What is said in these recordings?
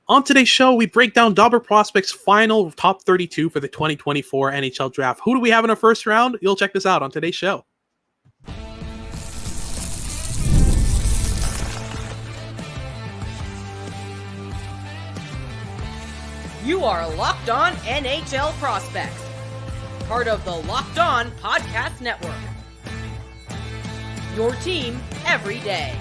On today's show, we break down DobberProspects' final top 32 for the 2024 NHL Draft. Who do we have in our first round? You'll check this out on today's show. You are Locked On NHL Prospects, part of the Locked On Podcast Network. Your team every day.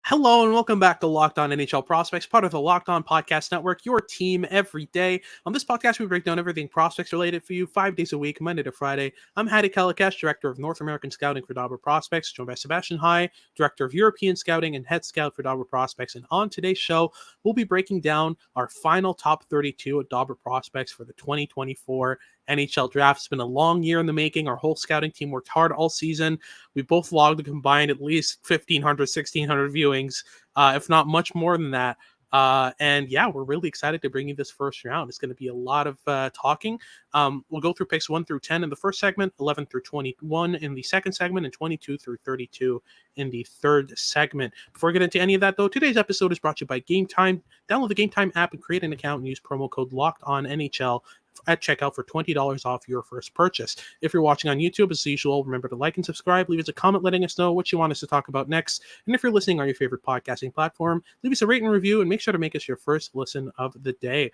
Hello and welcome back to Locked On NHL Prospects, part of the Locked On Podcast Network, your team every day. On this podcast, we break down everything prospects related for you 5 days a week, Monday to Friday. I'm Hadi and Director of North American Scouting for DobberProspects, joined by Sebastian High, Director of European Scouting and Head Scout for DobberProspects. And on today's show, we'll be breaking down our final top 32 at DobberProspects for the 2024 NHL Draft. It's been a long year in the making. Our whole scouting team worked hard all season. We both logged a combined at least 1,500, 1,600 viewings, if not much more than that. And yeah, we're really excited to bring you this first round. It's going to be a lot of talking. We'll go through picks 1 through 10 in the first segment, 11 through 21 in the second segment, and 22 through 32 in the third segment. Before we get into any of that, though, today's episode is brought to you by Gametime. Download the Gametime app and create an account and use promo code LOCKEDONNHL at checkout for $20 off your first purchase. If you're watching on YouTube, as usual, remember to like and subscribe. Leave us a comment letting us know what you want us to talk about next. And if you're listening on your favorite podcasting platform, leave us a rate and review and make sure to make us your first listen of the day.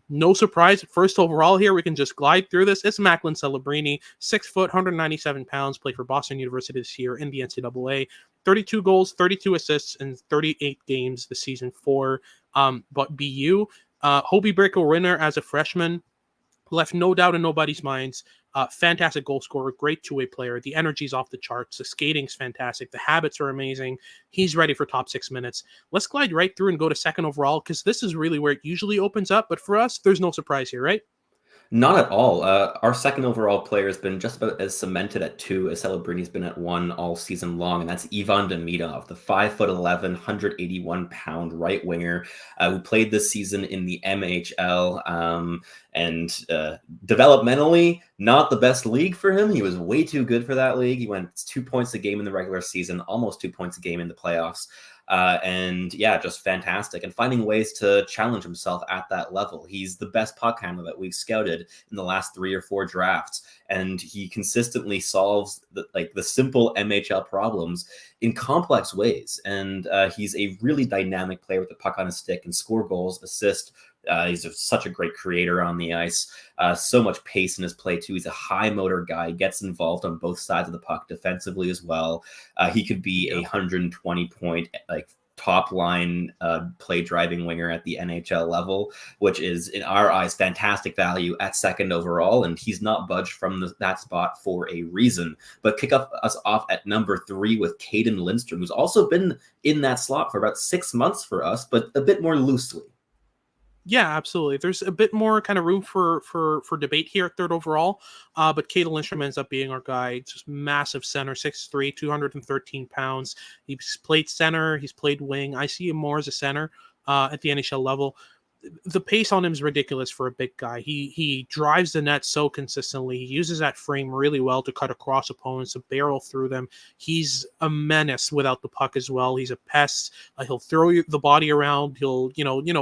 No surprise, first overall here, we can just glide through this. It's Macklin Celebrini, 6 foot, 197 pounds, played for Boston University this year in the NCAA. 32 goals, 32 assists, and 38 games this season for BU. Hobie Breaker winner as a freshman. Left no doubt in nobody's minds. Fantastic goal scorer, great two-way player. The energy's off the charts. The skating's fantastic. The habits are amazing. He's ready for top 6 minutes. Let's glide right through and go to second overall because this is really where it usually opens up. But for us, there's no surprise here, right? Not at all. Our second overall player has been just about as cemented at 2 as Celebrini's been at 1 all season long, and that's Ivan Demidov, the 5'11", 181-pound right winger who played this season in the MHL. And developmentally, not the best league for him. He was way too good for that league. He went 2 points a game in the regular season, almost 2 points a game in the playoffs. And yeah, just fantastic. And finding ways to challenge himself at that level. He's the best puck handler that we've scouted in the last 3 or 4 drafts. And he consistently solves the simple MHL problems in complex ways. And he's a really dynamic player with the puck on his stick and score goals, assist. He's such a great creator on the ice. So much pace in his play, too. He's a high motor guy, gets involved on both sides of the puck defensively as well. He could be a 120-point, top line play driving winger at the NHL level, which is, in our eyes, fantastic value at second overall. And he's not budged from that spot for a reason. But kick us off at number 3 with Caden Lindstrom, who's also been in that slot for about 6 months for us, but a bit more loosely. Yeah, absolutely. There's a bit more kind of room for debate here at third overall, but Caden Lindstrom ends up being our guy. Just massive center, 6'3", 213 pounds. He's played center, he's played wing. I see him more as a center at the NHL level. The pace on him is ridiculous for a big guy. He drives the net so consistently. He uses that frame really well to cut across opponents, to barrel through them. He's a menace without the puck as well. He's a pest. He'll throw the body around. He'll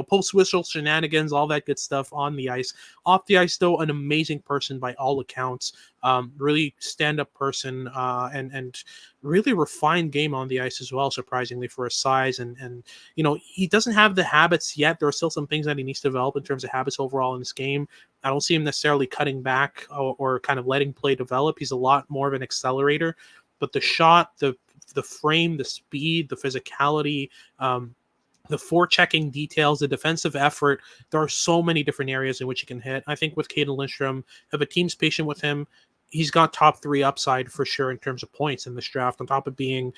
post whistle shenanigans, all that good stuff on the ice. Off the ice, though, an amazing person by all accounts. Really stand-up person and really refined game on the ice as well, surprisingly, for his size. And he doesn't have the habits yet. There are still some things that he needs to develop in terms of habits overall in this game. I don't see him necessarily cutting back or kind of letting play develop. He's a lot more of an accelerator. But the shot, the frame, the speed, the physicality, the forechecking details, the defensive effort, there are so many different areas in which he can hit. I think with Caden Lindstrom, if a team's patient with him, he's got top 3 upside for sure in terms of points in this draft, on top of being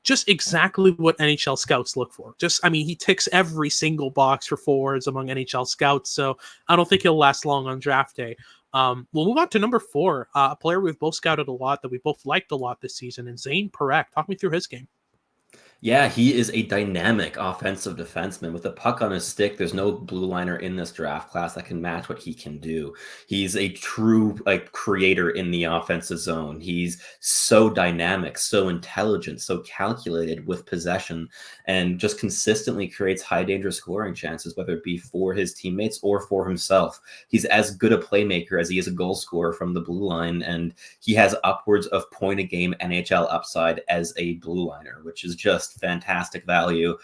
just exactly what NHL scouts look for. He ticks every single box for forwards among NHL scouts, so I don't think he'll last long on draft day. We'll move on to number 4, a player we've both scouted a lot, that we both liked a lot this season, and Zane Parekh. Talk me through his game. Yeah, he is a dynamic offensive defenseman. With a puck on his stick, there's no blue liner in this draft class that can match what he can do. He's a true creator in the offensive zone. He's so dynamic, so intelligent, so calculated with possession, and just consistently creates high danger scoring chances, whether it be for his teammates or for himself. He's as good a playmaker as he is a goal scorer from the blue line, and he has upwards of point a game NHL upside as a blue liner, which is just fantastic value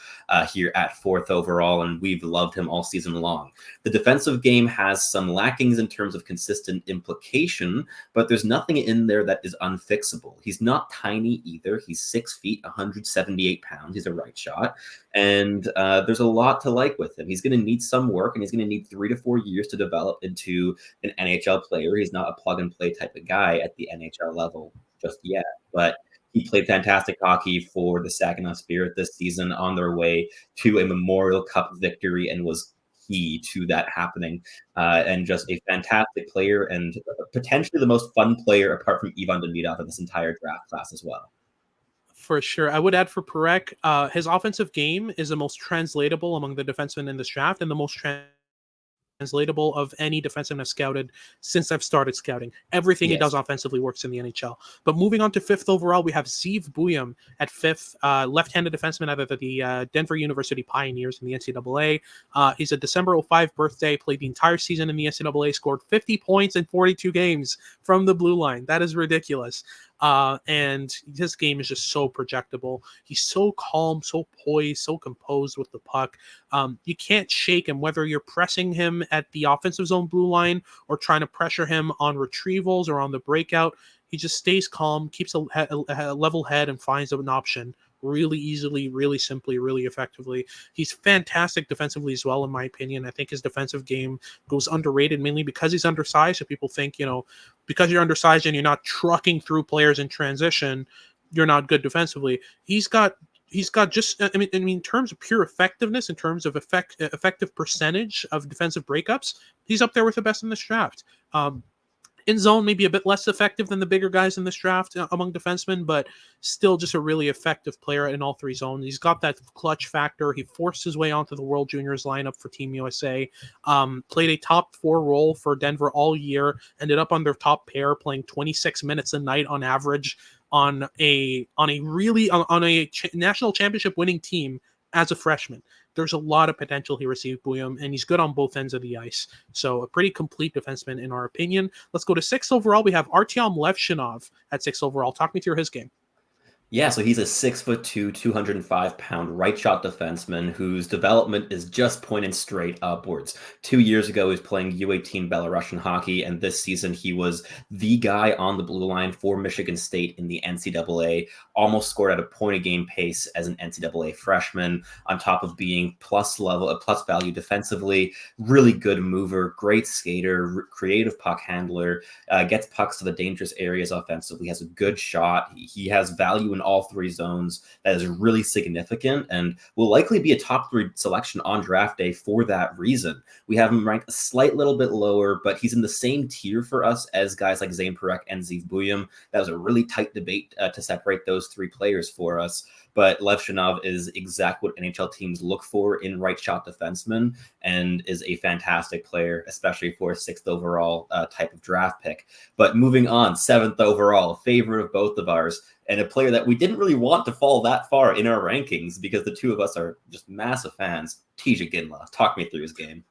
here at 4th overall, and we've loved him all season long. The defensive game has some lackings in terms of consistent implication, but there's nothing in there that is unfixable. He's not tiny either. He's 6 feet, 178 pounds. He's a right shot, and there's a lot to like with him. He's going to need some work, and he's going to need 3 to 4 years to develop into an NHL player. He's not a plug and play type of guy at the NHL level just yet, but he played fantastic hockey for the Saginaw Spirit this season on their way to a Memorial Cup victory and was key to that happening. And just a fantastic player and potentially the most fun player apart from Ivan Demidov in this entire draft class as well. For sure. I would add for Perek, his offensive game is the most translatable among the defensemen in this draft and the most translatable of any defenseman I've scouted since I've started scouting. Everything he does offensively works in the NHL. But moving on to 5th overall, we have Zeev Buium at 5th, left-handed defenseman out of the Denver University Pioneers in the NCAA. He's a December 05 birthday, played the entire season in the NCAA, scored 50 points in 42 games from the blue line. That is ridiculous. And his game is just so projectable. He's so calm, so poised, so composed with the puck. You can't shake him, whether you're pressing him at the offensive zone blue line or trying to pressure him on retrievals or on the breakout. He just stays calm, keeps a level head, and finds an option really easily, really simply, really effectively. He's fantastic defensively as well, in my opinion. I think his defensive game goes underrated mainly because he's undersized. So people think, because you're undersized and you're not trucking through players in transition, you're not good defensively. He's got just, in terms of pure effectiveness, in terms of effective percentage of defensive breakups, he's up there with the best in this draft. In zone, maybe a bit less effective than the bigger guys in this draft among defensemen, but still just a really effective player in all 3 zones. He's got that clutch factor. He forced his way onto the World Juniors lineup for Team USA, played a top 4 role for Denver all year, ended up on their top pair, playing 26 minutes a night on average on a national championship winning team as a freshman. There's a lot of potential here with Zeev Buium, and he's good on both ends of the ice. So a pretty complete defenseman in our opinion. Let's go to 6th overall. We have Artyom Levshinov at 6th overall. Talk me through his game. Yeah, so he's a 6'2", 205-pound right shot defenseman whose development is just pointing straight upwards. 2 years ago, he was playing U18 Belarusian hockey, and this season he was the guy on the blue line for Michigan State in the NCAA. Almost scored at a point a game pace as an NCAA freshman, on top of being plus value defensively. Really good mover, great skater, creative puck handler, gets pucks to the dangerous areas offensively, has a good shot. He has value in all 3 zones that is really significant and will likely be a top 3 selection on draft day for that reason. We have him ranked a slight little bit lower, but he's in the same tier for us as guys like Zane Perek and Zeev Buium. That was a really tight debate to separate those 3 players for us. But Levshinov is exactly what NHL teams look for in right shot defensemen and is a fantastic player, especially for a 6th overall type of draft pick. But moving on, 7th overall, a favorite of both of ours, and a player that we didn't really want to fall that far in our rankings because the two of us are just massive fans, TJ Ginla. Talk me through his game.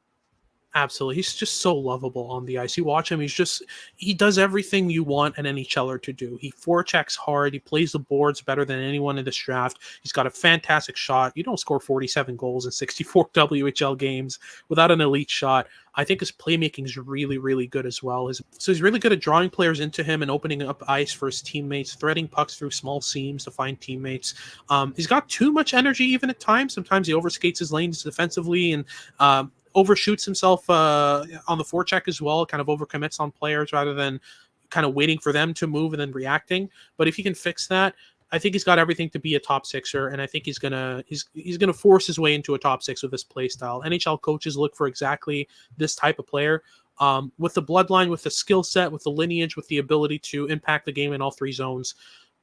Absolutely. He's just so lovable on the ice. You watch him, he does everything you want an NHLer to do. He forechecks hard. He plays the boards better than anyone in this draft. He's got a fantastic shot. You don't score 47 goals in 64 WHL games without an elite shot. I think his playmaking is really, really good as well. So he's really good at drawing players into him and opening up ice for his teammates, threading pucks through small seams to find teammates. He's got too much energy even at times. Sometimes he overskates his lanes defensively and overshoots himself on the forecheck as well, kind of overcommits on players rather than kind of waiting for them to move and then reacting. But if he can fix that, I think he's got everything to be a top 6er, and I think he's gonna force his way into a top 6 with this play style. NHL coaches look for exactly this type of player, with the bloodline, with the skill set, with the lineage, with the ability to impact the game in all 3 zones.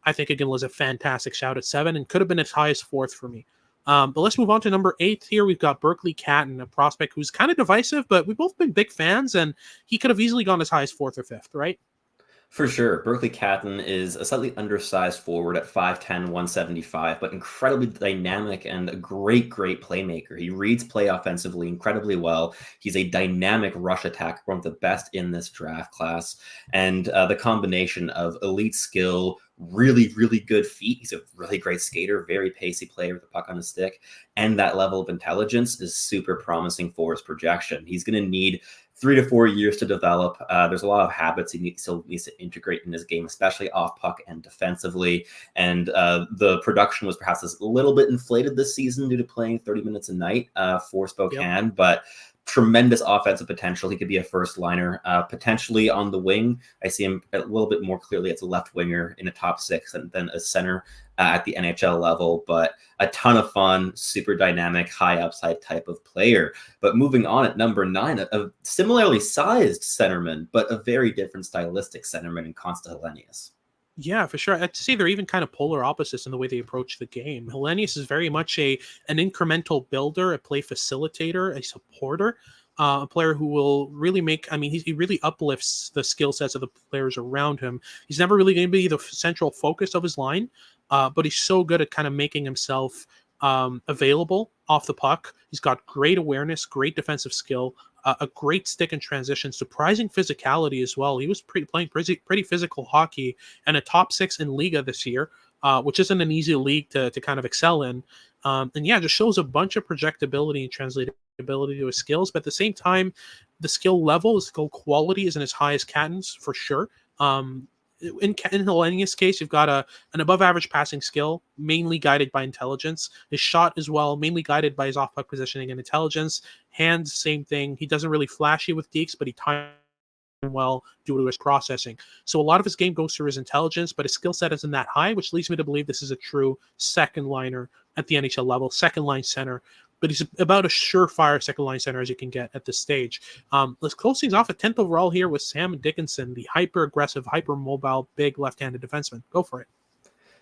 I think Iginla is a fantastic shout at 7 and could have been as high as 4th for me. But let's move on to number 8 here. We've got Berkeley Catton, a prospect who's kind of divisive, but we've both been big fans, and he could have easily gone as high as 4th or 5th, right? For sure. Berkeley Catton is a slightly undersized forward at 5'10", 175, but incredibly dynamic and a great playmaker. He reads play offensively incredibly well. He's a dynamic rush attacker, one of the best in this draft class. And the combination of elite skill, really good feet. He's a really great skater, very pacey player with the puck on his stick. And that level of intelligence is super promising for his projection. He's going to need 3 to 4 years to develop. There's a lot of habits he still needs to integrate in his game, especially off puck and defensively. And the production was perhaps a little bit inflated this season due to playing 30 minutes a night for Spokane, but tremendous offensive potential. He could be a first liner, potentially on the wing. I see him a little bit more clearly as a left winger in a top 6 than a center at the NHL level, but a ton of fun, super dynamic, high upside type of player. But moving on at number 9, a similarly sized centerman, but a very different stylistic centerman in Consta Hellenius. Yeah, for sure. I'd say they're even kind of polar opposites in the way they approach the game. Hellenius is very much an incremental builder, a play facilitator, a supporter, a player who will really he really uplifts the skill sets of the players around him. He's never really going to be the central focus of his line, but he's so good at kind of making himself available off the puck. He's got great awareness, great defensive skill, a great stick and transition, surprising physicality as well. He was playing pretty physical hockey and a top 6 in Liga this year, which isn't an easy league to kind of excel in. And yeah, just shows a bunch of projectability and translatability to his skills. But at the same time, the skill level, the skill quality isn't as high as Catton's for sure. In Hellenius' case, you've got an above-average passing skill, mainly guided by intelligence. His shot as well, mainly guided by his off-puck positioning and intelligence. Hands, same thing. He doesn't really flash you with deeks, but he times well due to his processing. So a lot of his game goes through his intelligence, but his skill set isn't that high, which leads me to believe this is a true second liner at the NHL level, second line center. But he's about a surefire second line center as you can get at this stage. Let's close things off at 10th overall here with Sam Dickinson, the hyper aggressive, hyper mobile, big left-handed defenseman. Go for it.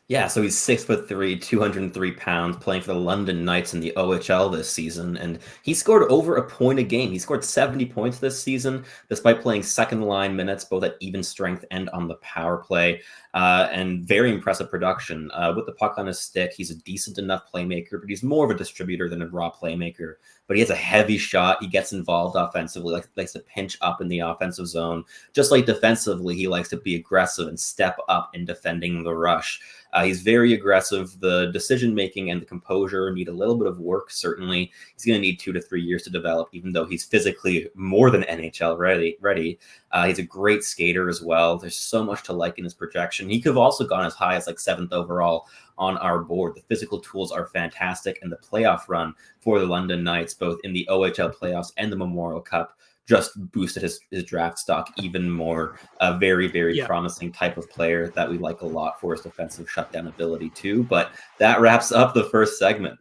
Yeah, so he's 6'3", 203 pounds, playing for the London Knights in the OHL this season, and he scored over a point a game. He scored 70 points this season, despite playing second-line minutes, both at even strength and on the power play, and very impressive production. With the puck on his stick, he's a decent enough playmaker, but he's more of a distributor than a raw playmaker. But he has a heavy shot. He gets involved offensively, likes to pinch up in the offensive zone. Just like defensively, he likes to be aggressive and step up in defending the rush. He's very aggressive. The decision-making and the composure need a little bit of work, certainly. He's going to need 2 to 3 years to develop, even though he's physically more than NHL ready. He's a great skater as well. There's so much to like in his projection. He could have also gone as high as like 7th overall on our board. The physical tools are fantastic, and the playoff run for the London Knights, both in the OHL playoffs and the Memorial Cup, just boosted his draft stock even more. A very promising type of player that we like a lot for his defensive shutdown ability too. But that wraps up the first segment.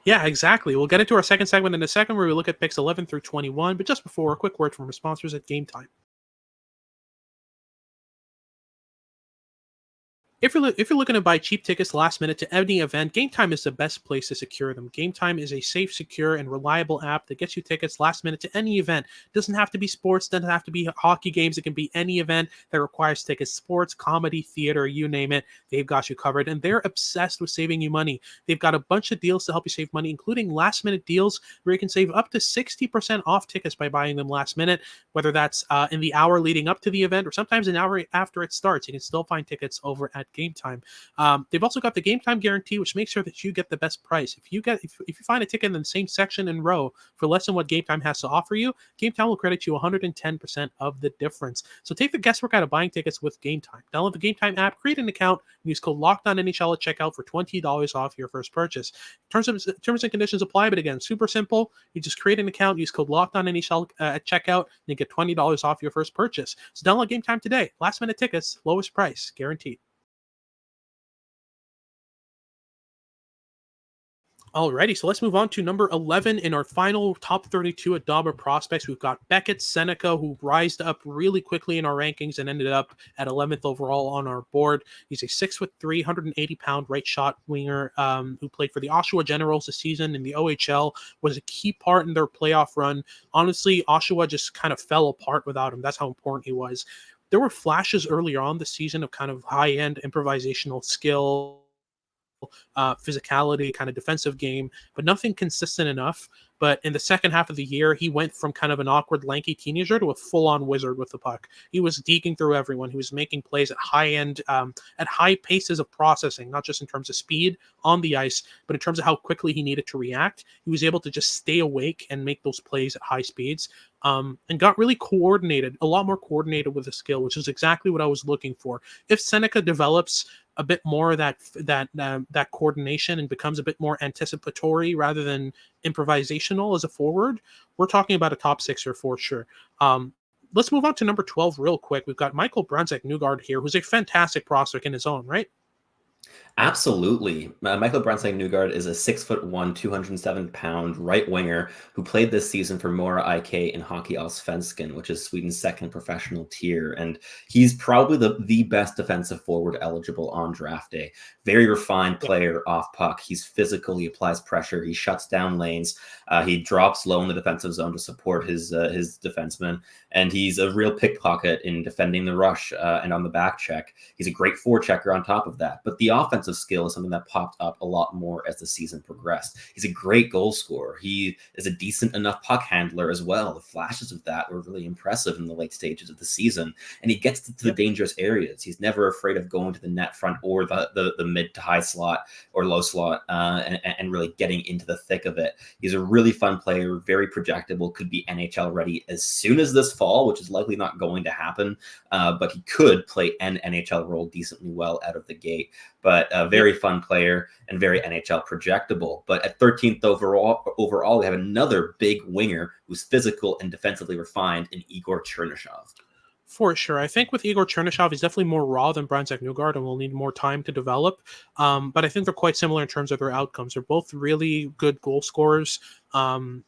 Yeah, exactly. We'll get into our second segment in a second where we look at picks 11 through 21. But just before, a quick word from our sponsors at Gametime. If you're looking to buy cheap tickets last minute to any event, Gametime is the best place to secure them. Gametime is a safe, secure, and reliable app that gets you tickets last minute to any event. It doesn't have to be sports, doesn't have to be hockey games. It can be any event that requires tickets, sports, comedy, theater, you name it. They've got you covered, and they're obsessed with saving you money. They've got a bunch of deals to help you save money, including last minute deals where you can save up to 60% off tickets by buying them last minute, whether that's in the hour leading up to the event or sometimes an hour after it starts. You can still find tickets over at Gametime. They've also got the Gametime guarantee, which makes sure that you get the best price. If you find a ticket in the same section and row for less than what Gametime has to offer you, Gametime will credit you 110% of the difference. So take the guesswork out of buying tickets with Gametime. Download the Gametime app, create an account, and use code LOCKEDONNHL at checkout for $20 off your first purchase. Terms and conditions apply, but again, super simple. You just create an account, use code LOCKEDONNHL at checkout, and you get $20 off your first purchase. So download Gametime today. Last minute tickets, lowest price, guaranteed. Alrighty, so let's move on to number 11 in our final top 32 at Dobber Prospects. We've got Beckett Seneca, who rised up really quickly in our rankings and ended up at 11th overall on our board. He's a 6'3", 180-pound right shot winger who played for the Oshawa Generals this season in the OHL, was a key part in their playoff run. Honestly, Oshawa just kind of fell apart without him. That's how important he was. There were flashes earlier on the season of kind of high-end improvisational skill, physicality, kind of defensive game, but nothing consistent enough. But in the second half of the year, he went from kind of an awkward, lanky teenager to a full-on wizard with the puck. He was deking through everyone. He was making plays at high end, at high paces of processing, not just in terms of speed on the ice, but in terms of how quickly he needed to react. He was able to just stay awake and make those plays at high speeds, and got really coordinated, a lot more coordinated with the skill, which is exactly what I was looking for. If Seneca develops a bit more of that coordination and becomes a bit more anticipatory rather than improvisational as a forward, we're talking about a top sixer for sure. Let's move on to number 12 real quick. We've got Michael Brunswick-Newgard here, who's a fantastic prospect in his own right. Absolutely. Michael Brunswick-Newgard is a 6'1", 207-pound right winger who played this season for Mora IK in Hockey Allsvenskan, which is Sweden's second professional tier. And he's probably the best defensive forward eligible on draft day. Very refined player off puck. He's physical. He applies pressure. He shuts down lanes. He drops low in the defensive zone to support his defenseman. And he's a real pickpocket in defending the rush and on the back check. He's a great forechecker on top of that. But the offensive skill is something that popped up a lot more as the season progressed. He's a great goal scorer. He is a decent enough puck handler as well. The flashes of that were really impressive in the late stages of the season. And he gets to the dangerous areas. He's never afraid of going to the net front or the mid to high slot or low slot and really getting into the thick of it. He's a really fun player, very projectable, could be NHL ready as soon as this fall, which is likely not going to happen. But he could play an NHL role decently well out of the gate. But a very fun player and very NHL projectable. But at 13th overall, we have another big winger who's physical and defensively refined in Igor Chernyshov. For sure. I think with Igor Chernyshov, he's definitely more raw than Brunswick-Newgard and will need more time to develop. But I think they're quite similar in terms of their outcomes. They're both really good goal scorers,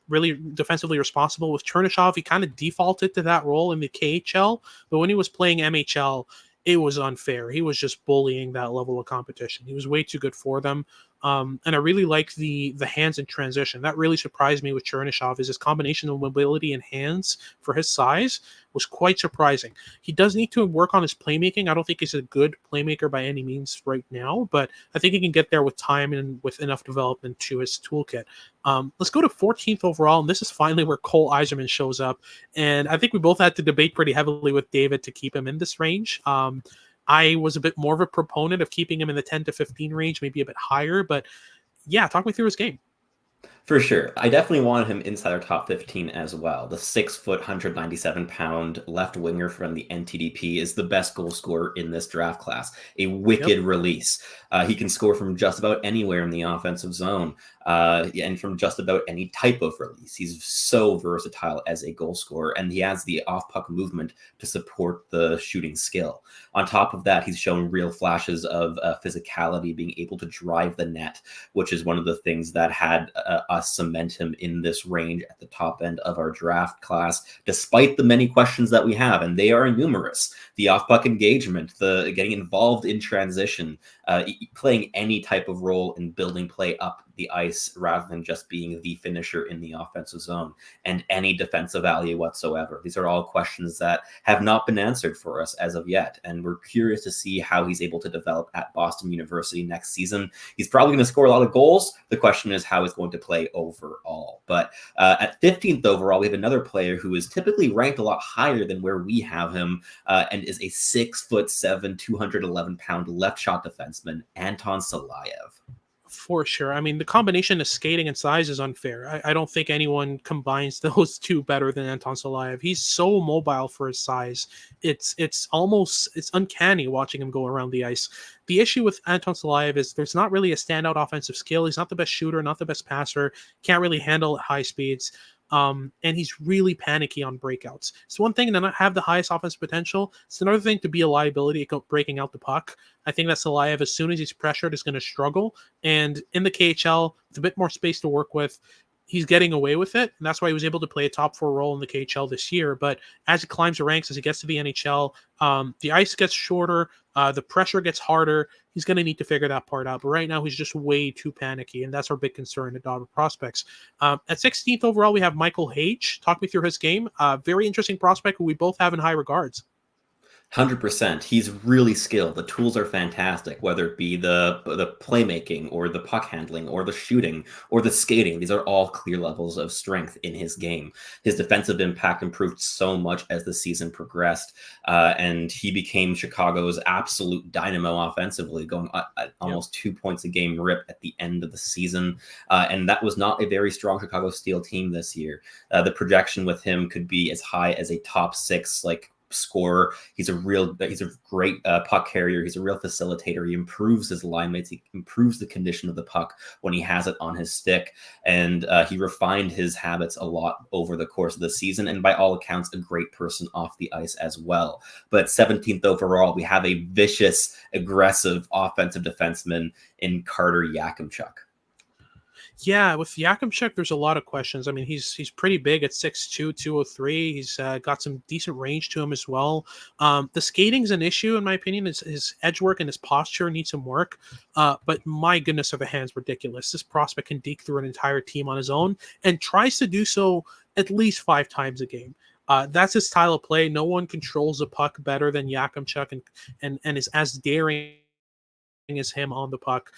really defensively responsible. With Chernyshov, he kind of defaulted to that role in the KHL, but when he was playing MHL, it was unfair. He was just bullying that level of competition. He was way too good for them. And I really like the hands in transition. That really surprised me with Chernyshov, is his combination of mobility and hands for his size was quite surprising. He does need to work on his playmaking. I don't think he's a good playmaker by any means right now, but I think he can get there with time and with enough development to his toolkit. Let's go to 14th overall, and this is finally where Cole Eiserman shows up. And I think we both had to debate pretty heavily with David to keep him in this range. I was a bit more of a proponent of keeping him in the 10 to 15 range, maybe a bit higher, but yeah, talk me through his game. For sure. I definitely wanted him inside our top 15 as well. The 6', 197-pound left winger from the NTDP is the best goal scorer in this draft class. A wicked release. He can score from just about anywhere in the offensive zone and from just about any type of release. He's so versatile as a goal scorer, and he has the off-puck movement to support the shooting skill. On top of that, he's shown real flashes of physicality, being able to drive the net, which is one of the things that had us cement him in this range at the top end of our draft class, despite the many questions that we have, and they are numerous. The off-puck engagement, the getting involved in transition, playing any type of role in building play up the ice rather than just being the finisher in the offensive zone, and any defensive value whatsoever. These are all questions that have not been answered for us as of yet, and we're curious to see how he's able to develop at Boston University next season. He's probably going to score a lot of goals. The question is how he's going to play overall. But at 15th overall, we have another player who is typically ranked a lot higher than where we have him, and is a 6'7", 211-pound left shot defenseman, Anton Salayev. For sure. I mean, the combination of skating and size is unfair. I don't think anyone combines those two better than Anton Salayev. He's so mobile for his size. It's uncanny watching him go around the ice. The issue with Anton Salayev is there's not really a standout offensive skill. He's not the best shooter, not the best passer, can't really handle at high speeds. And he's really panicky on breakouts. It's one thing to not have the highest offensive potential. It's another thing to be a liability at breaking out the puck. I think that Salayev, as soon as he's pressured, is going to struggle. And in the KHL, it's a bit more space to work with. He's getting away with it, and that's why he was able to play a top 4 role in the KHL this year. But as he climbs the ranks, as he gets to the NHL, the ice gets shorter, the pressure gets harder. He's going to need to figure that part out. But right now, he's just way too panicky, and that's our big concern at Dobber Prospects. At 16th overall, we have Michael Hage. Talk me through his game. Very interesting prospect who we both have in high regards. 100%. He's really skilled. The tools are fantastic, whether it be the playmaking or the puck handling or the shooting or the skating. These are all clear levels of strength in his game. His defensive impact improved so much as the season progressed, and he became Chicago's absolute dynamo offensively, going at almost 2 points a game rip at the end of the season. And that was not a very strong Chicago Steel team this year. The projection with him could be as high as a top 6, scorer. He's a great puck carrier. He's a real facilitator. He improves his line mates. He improves the condition of the puck when he has it on his stick. And he refined his habits a lot over the course of the season. And by all accounts, a great person off the ice as well. But 17th overall, we have a vicious, aggressive offensive defenseman in Carter Yakimchuk. Yeah, with Yakimchuk, there's a lot of questions. I mean, he's pretty big at 6'2", 203. He's got some decent range to him as well. The skating's an issue, in my opinion. His edge work and his posture needs some work. But my goodness, are the hands ridiculous. This prospect can deke through an entire team on his own and tries to do so at least 5 times a game. That's his style of play. No one controls the puck better than Yakimchuk and is as daring as him on the puck.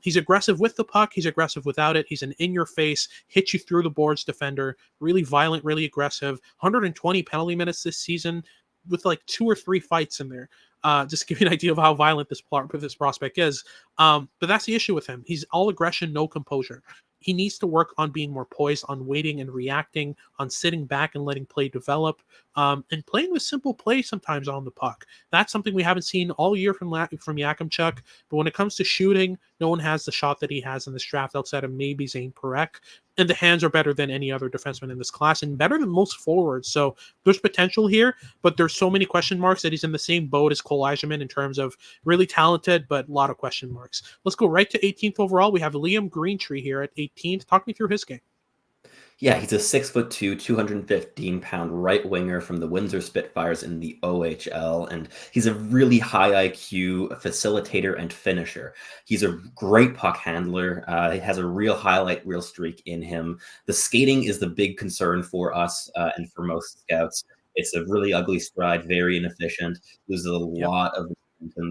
He's aggressive with the puck. He's aggressive without it. He's an in-your-face, hit you through the boards defender. Really violent, really aggressive. 120 penalty minutes this season with 2 or 3 fights in there. Just to give you an idea of how violent this prospect is. But that's the issue with him. He's all aggression, no composure. He needs to work on being more poised, on waiting and reacting, on sitting back and letting play develop, and playing with simple play sometimes on the puck. That's something we haven't seen all year from Yakimchuk. But when it comes to shooting, no one has the shot that he has in this draft outside of maybe Zane Parekh. And the hands are better than any other defenseman in this class and better than most forwards. So there's potential here, but there's so many question marks that he's in the same boat as Cole Eiserman in terms of really talented, but a lot of question marks. Let's go right to 18th overall. We have Liam Greentree here at 18th. Talk me through his game. Yeah, he's a 6'2", 215-pound right winger from the Windsor Spitfires in the OHL, and he's a really high IQ facilitator and finisher. He's a great puck handler. He has a real highlight reel streak in him. The skating is the big concern for us and for most scouts. It's a really ugly stride, very inefficient. There's a lot of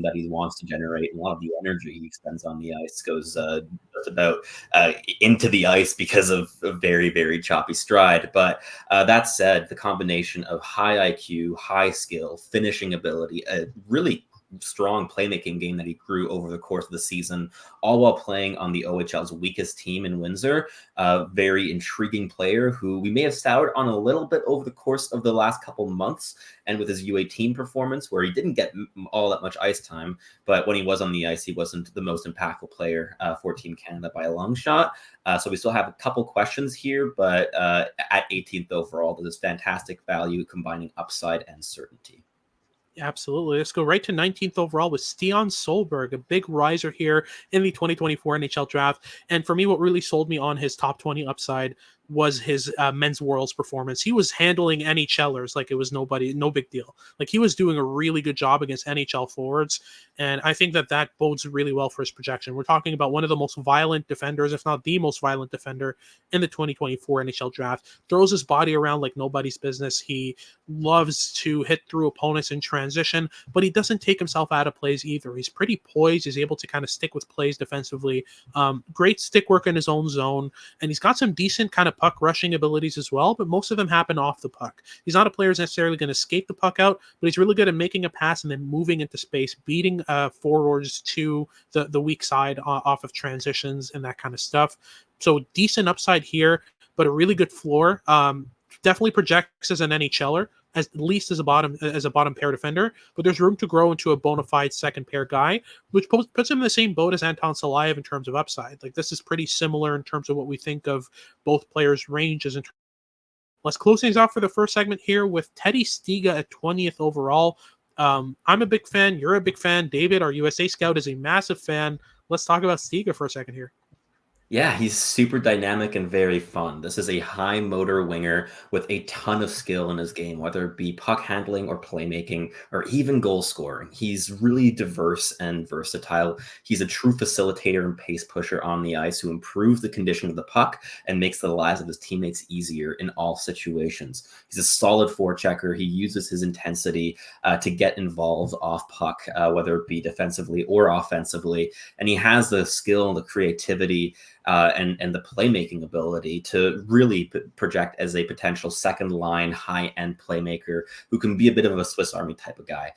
that he wants to generate, and a lot of the energy he spends on the ice goes just about into the ice because of a very, very choppy stride. But that said, the combination of high IQ, high skill, finishing ability, a really strong playmaking game that he grew over the course of the season, all while playing on the OHL's weakest team in Windsor. Very intriguing player who we may have soured on a little bit over the course of the last couple months, and with his U18 performance where he didn't get all that much ice time, but when he was on the ice, he wasn't the most impactful player for Team Canada by a long shot. So we still have a couple questions here, but at 18th overall, there's fantastic value combining upside and certainty. Absolutely. Let's go right to 19th overall with Stian Solberg, a big riser here in the 2024 NHL draft. And for me, what really sold me on his top 20 upside was his men's Worlds performance. He was handling NHLers like it was no big deal. Like, he was doing a really good job against NHL forwards. And I think that bodes really well for his projection. We're talking about one of the most violent defenders, if not the most violent defender in the 2024 NHL draft. Throws his body around like nobody's business. He loves to hit through opponents in transition, but he doesn't take himself out of plays either. He's pretty poised. He's able to kind of stick with plays defensively. Great stick work in his own zone. And he's got some decent kind of puck rushing abilities as well, but most of them happen off the puck. He's not a player who's necessarily going to skate the puck out, but he's really good at making a pass and then moving into space, beating forwards to the weak side off of transitions and that kind of stuff. So decent upside here, but a really good floor. Definitely projects as an NHLer, at least as a bottom pair defender, but there's room to grow into a bona fide second pair guy, which puts him in the same boat as Anton Salayev in terms of upside. Like, this is pretty similar in terms of what we think of both players' ranges in Let's close things off for the first segment here with Teddy Stiga at 20th overall. I'm a big fan. You're a big fan. David, our USA scout, is a massive fan. Let's talk about Stiga for a second here. Yeah, he's super dynamic and very fun. This is a high motor winger with a ton of skill in his game, whether it be puck handling or playmaking or even goal scoring. He's really diverse and versatile. He's a true facilitator and pace pusher on the ice who improves the condition of the puck and makes the lives of his teammates easier in all situations. He's a solid forechecker. He uses his intensity to get involved off puck, whether it be defensively or offensively. And he has the skill and the creativity and the playmaking ability to really project as a potential second line high end playmaker who can be a bit of a Swiss Army type of guy,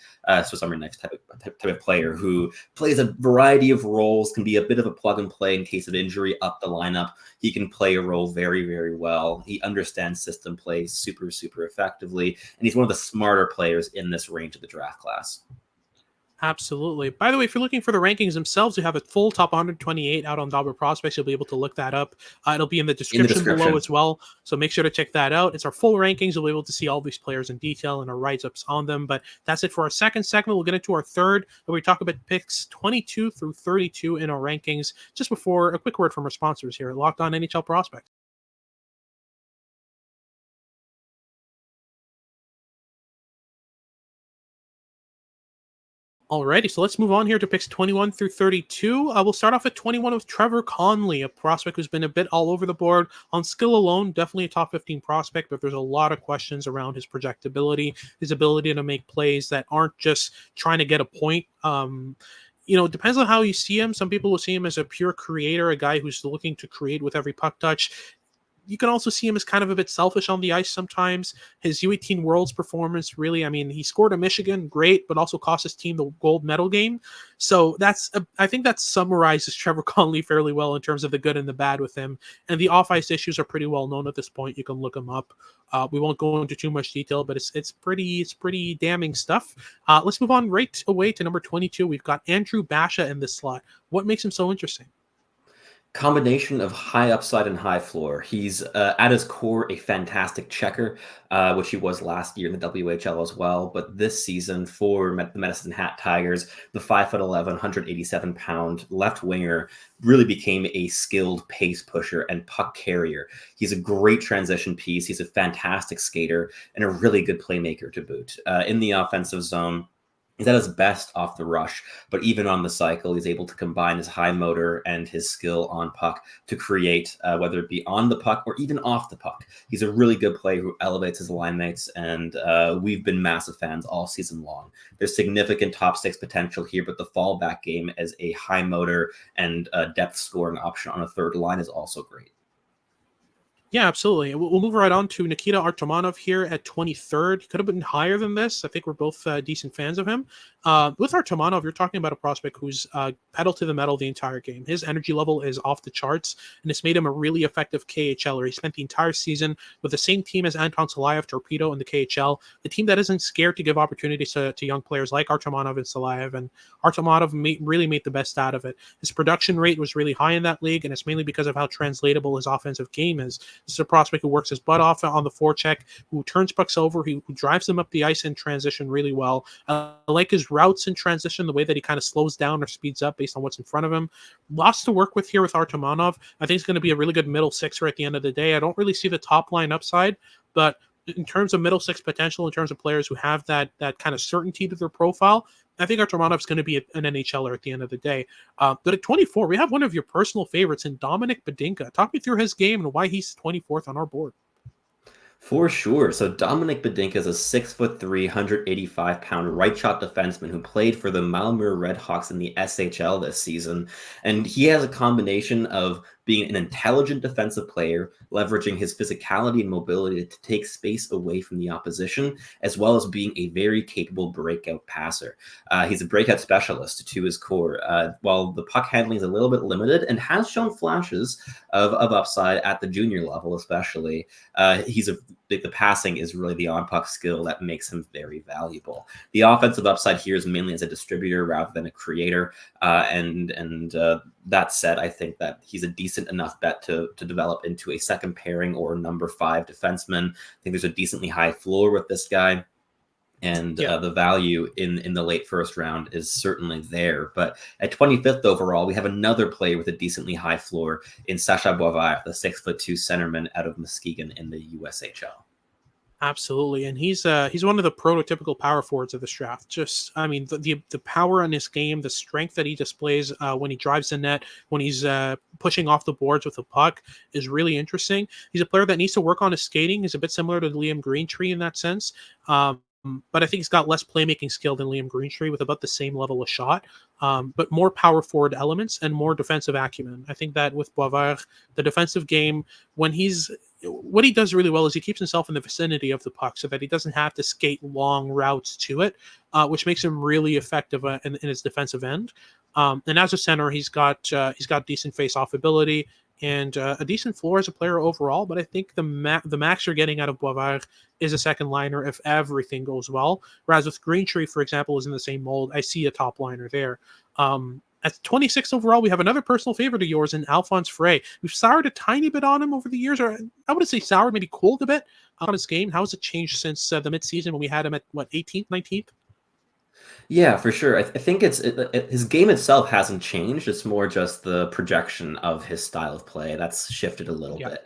Swiss Army knife type of player who plays a variety of roles, can be a bit of a plug and play in case of injury up the lineup. He can play a role very, very well. He understands system play super, super effectively, and he's one of the smarter players in this range of the draft class. Absolutely. By the way, if you're looking for the rankings themselves, we have a full top 128 out on DobberProspects. You'll be able to look that up. It'll be in the description below as well. So make sure to check that out. It's our full rankings. You'll be able to see all these players in detail and our write-ups on them. But that's it for our second segment. We'll get into our third, where we talk about picks 22 through 32 in our rankings. Just before, a quick word from our sponsors here at Locked On NHL Prospects. Alrighty, so let's move on here to picks 21 through 32. We'll start off at 21 with Trevor Conley, a prospect who's been a bit all over the board. On skill alone, definitely a top 15 prospect, but there's a lot of questions around his projectability, his ability to make plays that aren't just trying to get a point. It depends on how you see him. Some people will see him as a pure creator, a guy who's looking to create with every puck touch. You can also see him as kind of a bit selfish on the ice sometimes. His U18 Worlds performance, really, he scored a Michigan, great, but also cost his team the gold medal game. So I think that summarizes Trevor Conley fairly well in terms of the good and the bad with him. And the off-ice issues are pretty well known at this point. You can look them up. We won't go into too much detail, but it's pretty damning stuff. Let's move on right away to number 22. We've got Andrew Basha in this slot. What makes him so interesting? Combination of high upside and high floor. He's at his core a fantastic checker, which he was last year in the WHL as well. But this season for the Medicine Hat Tigers, the 5'11", 187-pound left winger really became a skilled pace pusher and puck carrier. He's a great transition piece. He's a fantastic skater and a really good playmaker to boot. In the offensive zone, he's at his best off the rush, but even on the cycle, he's able to combine his high motor and his skill on puck to create, whether it be on the puck or even off the puck. He's a really good player who elevates his line mates, and we've been massive fans all season long. There's significant top six potential here, but the fallback game as a high motor and depth scoring option on a third line is also great. Yeah, absolutely. We'll move right on to Nikita Artemonov here at 23rd. He could have been higher than this. I think we're both decent fans of him. With Artemonov, you're talking about a prospect who's pedal to the metal the entire game. His energy level is off the charts, and it's made him a really effective KHLer. He spent the entire season with the same team as Anton Salayev, Torpedo, in the KHL, the team that isn't scared to give opportunities to young players like Artemonov and Salayev, and Artemonov really made the best out of it. His production rate was really high in that league, and it's mainly because of how translatable his offensive game is. This is a prospect who works his butt off on the forecheck, who turns pucks over, who drives them up the ice in transition really well. I like his routes in transition, the way that he kind of slows down or speeds up based on what's in front of him. Lots to work with here with Artemonov. I think he's going to be a really good middle sixer at the end of the day. I don't really see the top line upside, but in terms of middle six potential, in terms of players who have that kind of certainty to their profile, I think Artemonov is going to be an NHLer at the end of the day. But at 24, we have one of your personal favorites in Dominik Badinka. Talk me through his game and why he's 24th on our board. For sure. So Dominik Badinka is a 6'3", 185-pound right shot defenseman who played for the Malmö Redhawks in the SHL this season. And he has a combination of being an intelligent defensive player, leveraging his physicality and mobility to take space away from the opposition, as well as being a very capable breakout passer. He's a breakout specialist to his core, while the puck handling is a little bit limited and has shown flashes of upside at the junior level, especially. He's a the passing is really the on-puck skill that makes him very valuable. The offensive upside here is mainly as a distributor rather than a creator. That said, I think that he's a decent enough bet to develop into a second pairing or number 5 defenseman. I think there's a decently high floor with this guy. And the value in the late first round is certainly there. But at 25th overall, we have another player with a decently high floor in Sacha Boisvert, the 6'2" centerman out of Muskegon in the USHL. Absolutely, and he's one of the prototypical power forwards of this draft. Just, I mean, the power in his game, the strength that he displays when he drives the net, when he's pushing off the boards with the puck, is really interesting. He's a player that needs to work on his skating. He's a bit similar to Liam Greentree in that sense. But I think he's got less playmaking skill than Liam Greentree with about the same level of shot, but more power forward elements and more defensive acumen. I think that with Boisvert, the defensive game, what he does really well is he keeps himself in the vicinity of the puck so that he doesn't have to skate long routes to it, which makes him really effective in his defensive end. And as a center, he's got decent face-off ability and a decent floor as a player overall. But I think the max you're getting out of Boisvert is a second liner if everything goes well. Whereas with Greentree, for example, is in the same mold. I see a top liner there. At 26 overall, we have another personal favorite of yours in Alphonse Frey. We've soured a tiny bit on him over the years, or I wouldn't say soured, maybe cooled a bit on his game. How has it changed since the midseason when we had him at, 18th, 19th? Yeah, for sure. I think his game itself hasn't changed. It's more just the projection of his style of play that's shifted a little bit.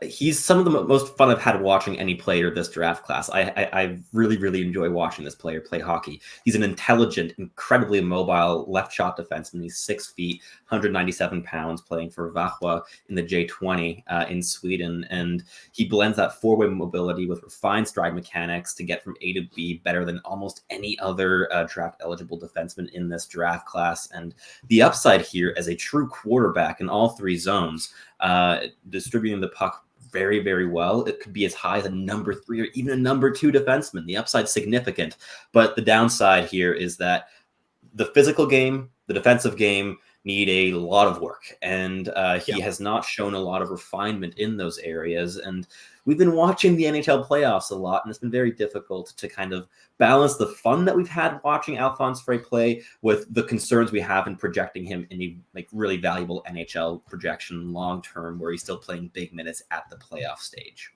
He's some of the most fun I've had watching any player this draft class. I really, really enjoy watching this player play hockey. He's an intelligent, incredibly mobile left shot defenseman. He's 6 feet, 197 pounds, playing for Vahwa in the J20 in Sweden. And he blends that four-way mobility with refined stride mechanics to get from A to B better than almost any other draft eligible defenseman in this draft class. And the upside here as a true quarterback in all 3 zones, distributing the puck very, very well. It could be as high as a number 3 or even a number 2 defenseman. The upside's significant, but the downside here is that the physical game, the defensive game need a lot of work, and he has not shown a lot of refinement in those areas. And we've been watching the NHL playoffs a lot, and it's been very difficult to kind of balance the fun that we've had watching Alphonse Frey play with the concerns we have in projecting him in a really valuable NHL projection long term, where he's still playing big minutes at the playoff stage.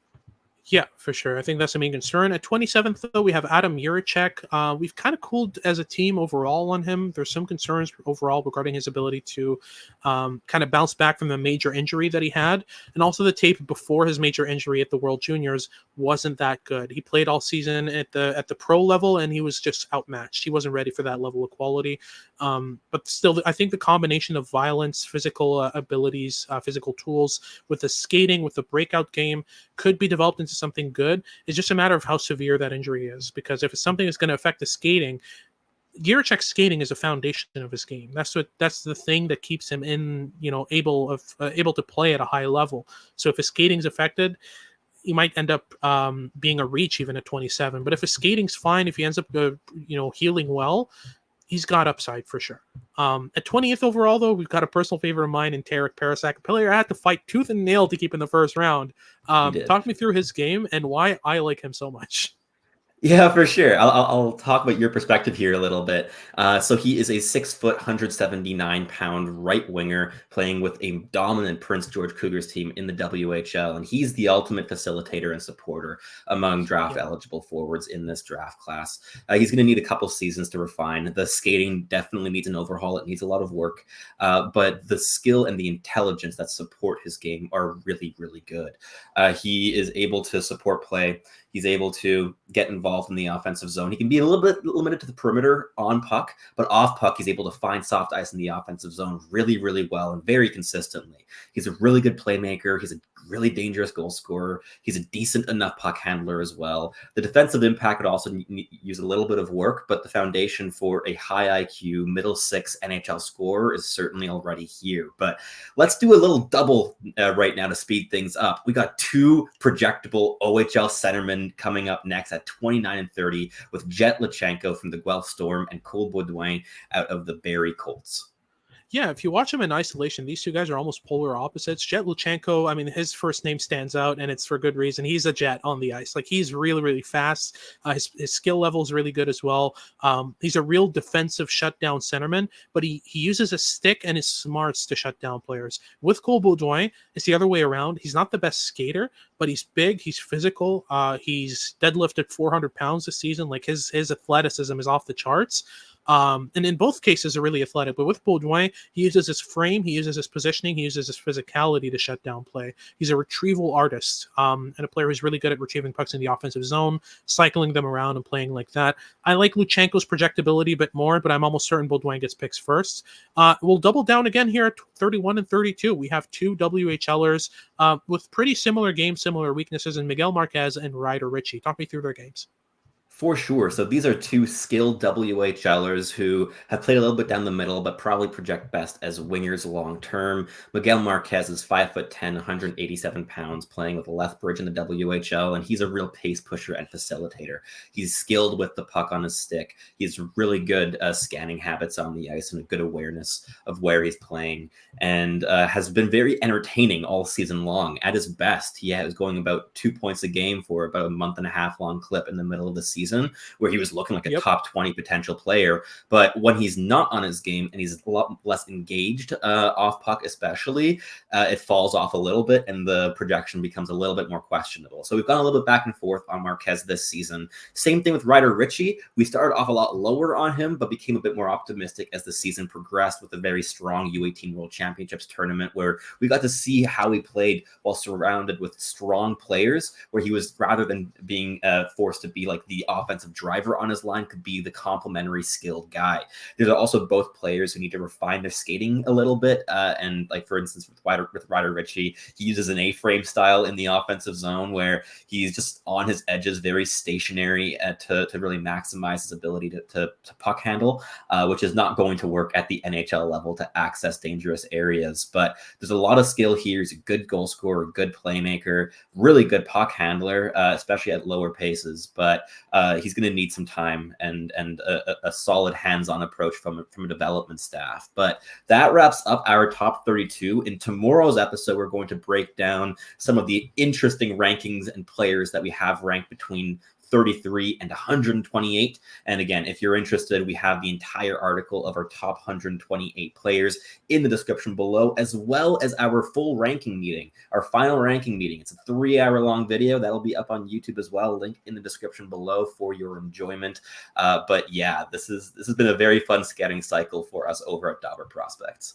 Yeah, for sure. I think that's the main concern. At 27th, though, we have Adam Jiricek. We've kind of cooled as a team overall on him. There's some concerns overall regarding his ability to kind of bounce back from the major injury that he had. And also the tape before his major injury at the World Juniors wasn't that good. He played all season at the pro level, and he was just outmatched. He wasn't ready for that level of quality. But still, I think the combination of violence, physical abilities, physical tools, with the skating, with the breakout game, could be developed into something good. It's just a matter of how severe that injury is, because if it's something that's going to affect the skating, Jiricek's skating is a foundation of his game. That's the thing that keeps him able to play at a high level. So if his skating's affected, he might end up being a reach even at 27. But if his skating's fine, if he ends up healing well, he's got upside for sure. At 20th overall, though, we've got a personal favorite of mine in Tarek Parasak, a player I had to fight tooth and nail to keep in the first round. Talk me through his game and why I like him so much. Yeah, for sure. I'll talk about your perspective here a little bit. So he is a 6 foot, 179 pound right winger playing with a dominant Prince George Cougars team in the WHL. And he's the ultimate facilitator and supporter among draft eligible forwards in this draft class. He's going to need a couple seasons to refine. The skating definitely needs an overhaul. It needs a lot of work. But the skill and the intelligence that support his game are really, really good. He is able to support play. He's able to get involved in the offensive zone. He can be a little bit limited to the perimeter on puck, but off puck, he's able to find soft ice in the offensive zone really, really well and very consistently. He's a really good playmaker. He's a really dangerous goal scorer. He's a decent enough puck handler as well. The defensive impact could also use a little bit of work, but the foundation for a high IQ, middle six NHL scorer is certainly already here. But let's do a little double right now to speed things up. We got 2 projectable OHL centermen coming up next at 29 and 30 with Jet Lachenko from the Guelph Storm and Cole Baudouin out of the Barrie Colts. Yeah, if you watch them in isolation, these two guys are almost polar opposites. Jet Luchenko, I mean, his first name stands out, and it's for good reason. He's a jet on the ice. Like, he's really, really fast. His skill level is really good as well. He's a real defensive shutdown centerman, but he uses his stick and his smarts to shut down players. With Cole Baudouin, it's the other way around. He's not the best skater, but he's big. He's physical. He's deadlifted 400 pounds this season. Like, his athleticism is off the charts. And in both cases are really athletic, but with Baudouin, he uses his frame, he uses his positioning, he uses his physicality to shut down play. He's a retrieval artist, and a player who's really good at retrieving pucks in the offensive zone, cycling them around and playing like that. I like Luchenko's projectability a bit more, but I'm almost certain Baudouin gets picks first. We'll double down again here at 31 and 32. We have two WHLers with pretty similar games, similar weaknesses in Miguel Marquez and Ryder Ritchie. Talk me through their games. For sure. So these are two skilled WHLers who have played a little bit down the middle, but probably project best as wingers long term. Miguel Marquez is 5'10", 187 pounds, playing with Lethbridge in the WHL, and he's a real pace pusher and facilitator. He's skilled with the puck on his stick. He's really good scanning habits on the ice and a good awareness of where he's playing, and has been very entertaining all season long. At his best, he was going about 2 points a game for about a month and a half long clip in the middle of the season, where he was looking like a top 20 potential player. But when he's not on his game and he's a lot less engaged off puck, especially, it falls off a little bit and the projection becomes a little bit more questionable. So we've gone a little bit back and forth on Marquez this season. Same thing with Ryder Ritchie. We started off a lot lower on him, but became a bit more optimistic as the season progressed with a very strong U18 World Championships tournament, where we got to see how he played while surrounded with strong players, where he was, rather than being forced to be like the offensive driver on his line, could be the complementary skilled guy. There's also both players who need to refine their skating a little bit. And like, for instance, with Ryder Ritchie, he uses an A-frame style in the offensive zone where he's just on his edges, very stationary to really maximize his ability to puck handle, which is not going to work at the NHL level to access dangerous areas. But there's a lot of skill here. He's a good goal scorer, good playmaker, really good puck handler, especially at lower paces. But he's going to need some time and a solid hands-on approach from a development staff. But that wraps up our top 32. In tomorrow's episode, we're going to break down some of the interesting rankings and players that we have ranked between 33 and 128. And again, if you're interested, we have the entire article of our top 128 players in the description below, as well as our full ranking meeting, our final ranking meeting. It's a 3-hour-long video that'll be up on YouTube as well. Link in the description below for your enjoyment. But yeah, this has been a very fun scouting cycle for us over at DobberProspects.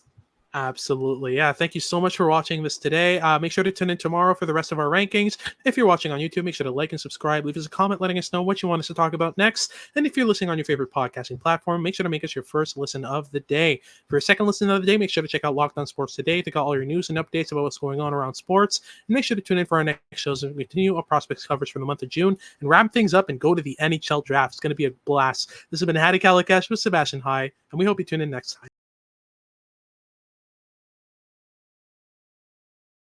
Absolutely. Yeah. Thank you so much for watching this today. Make sure to tune in tomorrow for the rest of our rankings. If you're watching on YouTube, make sure to like and subscribe. Leave us a comment letting us know what you want us to talk about next. And if you're listening on your favorite podcasting platform, make sure to make us your first listen of the day. For your second listen of the day, make sure to check out Locked On Sports Today to get all your news and updates about what's going on around sports. And make sure to tune in for our next shows as we continue our prospects coverage for the month of June and wrap things up and go to the NHL draft. It's going to be a blast. This has been Hadi and Sebastian High, and we hope you tune in next time.